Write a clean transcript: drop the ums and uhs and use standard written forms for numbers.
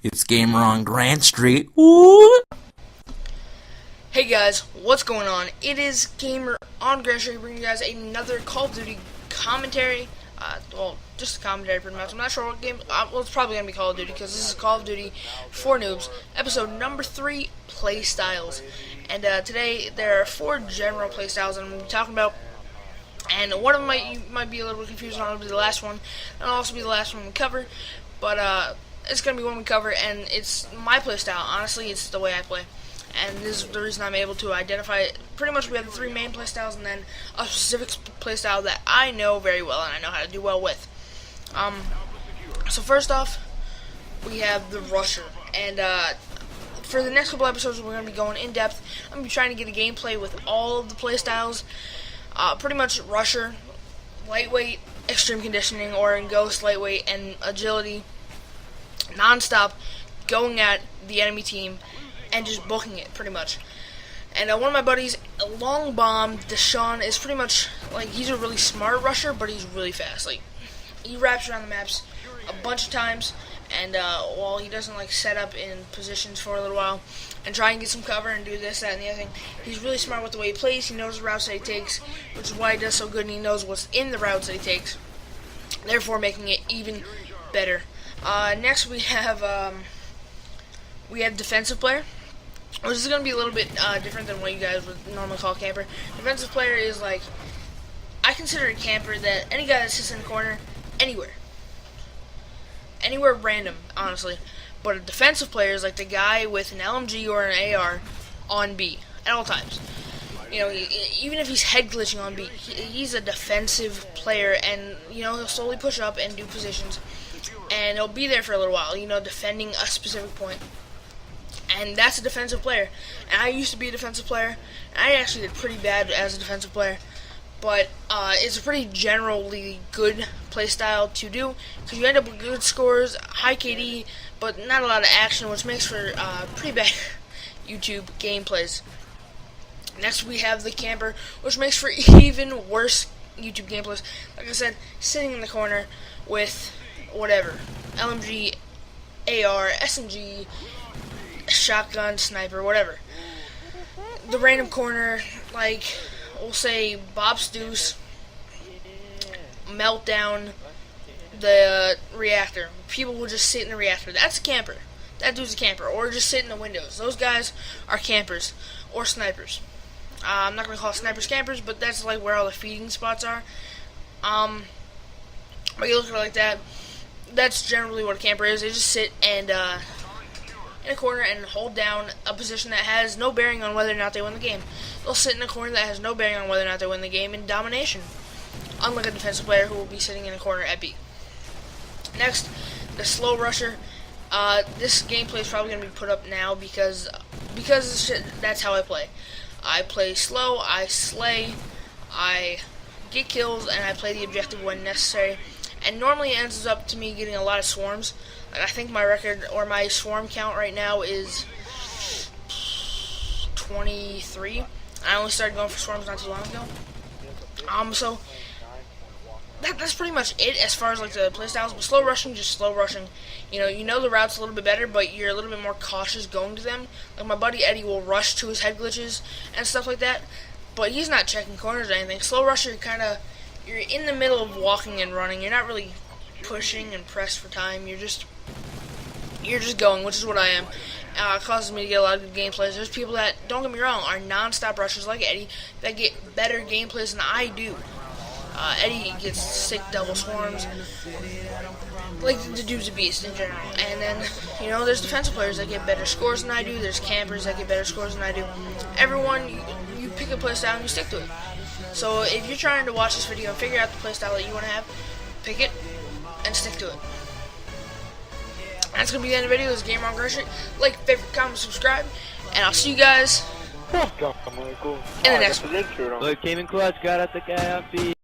It's Gamer on Grant Street. Ooh. Hey guys, what's going on? It is Gamer on Grant Street bringing you guys another Call of Duty commentary. Well, just a commentary pretty much. I'm not sure what game. Well, it's probably going to be Call of Duty because this is Call of Duty For Noobs, episode number 3, Playstyles. And today there are 4 general playstyles I'm going to be talking about. And one of them you might be a little bit confused on. It'll be the last one. And it'll also be the last one we cover. But it's going to be one we cover, and it's my playstyle. Honestly, it's the way I play. And this is the reason I'm able to identify it. Pretty much we have the 3 main playstyles and then a specific playstyle that I know very well and I know how to do well with. So first off, we have the Rusher. And for the next couple episodes, we're going to be going in depth. I'm going to be trying to get a gameplay with all of the playstyles. Pretty much Rusher, lightweight, extreme conditioning, or in Ghost, lightweight, and agility. Non-stop, going at the enemy team and just booking it, pretty much. And one of my buddies, Long Bomb, Deshaun, is pretty much, like, he's a really smart rusher, but he's really fast. Like, he wraps around the maps a bunch of times, and while he doesn't, like, set up in positions for a little while and try and get some cover and do this, that, and the other thing, he's really smart with the way he plays. He knows the routes that he takes, which is why he does so good, and he knows what's in the routes that he takes, therefore making it even better. Next we have defensive player, which is going to be a little bit different than what you guys would normally call camper. Defensive player is like, I consider a camper that any guy that sits in the corner, anywhere random, honestly. But a defensive player is like the guy with an LMG or an AR on B at all times. You know, even if he's head glitching on B, he's a defensive player, and you know he'll slowly push up and do positions. And he'll be there for a little while, you know, defending a specific point. And that's a defensive player. And I used to be a defensive player. And I actually did pretty bad as a defensive player. But it's a pretty generally good playstyle to do, because you end up with good scores, high KD, but not a lot of action, which makes for pretty bad YouTube gameplays. Next we have the camper, which makes for even worse YouTube gameplays. Like I said, sitting in the corner with whatever, LMG, AR, SMG, shotgun, sniper, whatever. The random corner, like, we'll say Bob's Deuce, Meltdown, the reactor. People will just sit in the reactor. That's a camper. That dude's a camper. Or just sit in the windows. Those guys are campers or snipers. I'm not going to call snipers campers, but that's like where all the feeding spots are. But you look at it like that. That's generally what a camper is. They just sit and in a corner and hold down a position that has no bearing on whether or not they win the game. They'll sit in a corner that has no bearing on whether or not they win the game in domination, unlike a defensive player who will be sitting in a corner at B. Next, the slow rusher. This gameplay is probably going to be put up now because that's how I play. I play slow, I slay, I get kills, and I play the objective when necessary. And normally it ends up to me getting a lot of swarms. Like, I think my record or my swarm count right now is 23. I only started going for swarms not too long ago. So that's pretty much it as far as like the playstyles. But slow rushing, just slow rushing. You know the routes a little bit better, but you're a little bit more cautious going to them. Like my buddy Eddie will rush to his head glitches and stuff like that, but he's not checking corners or anything. Slow rusher, you're in the middle of walking and running. You're not really pushing and pressed for time. You're just going, which is what I am. It causes me to get a lot of good gameplays. There's people that, don't get me wrong, are non-stop rushers like Eddie that get better gameplays than I do. Eddie gets sick double swarms. Like, the dude's a beast in general. And then, there's defensive players that get better scores than I do. There's campers that get better scores than I do. Everyone, you pick a playstyle and you stick to it. So if you're trying to watch this video and figure out the playstyle that you want to have, pick it and stick to it. That's going to be the end of the video. This is Gamer on Grant Street. Like, favorite, comment, subscribe, and I'll see you guys in the next one. Look, came in clutch, got out the guy on B.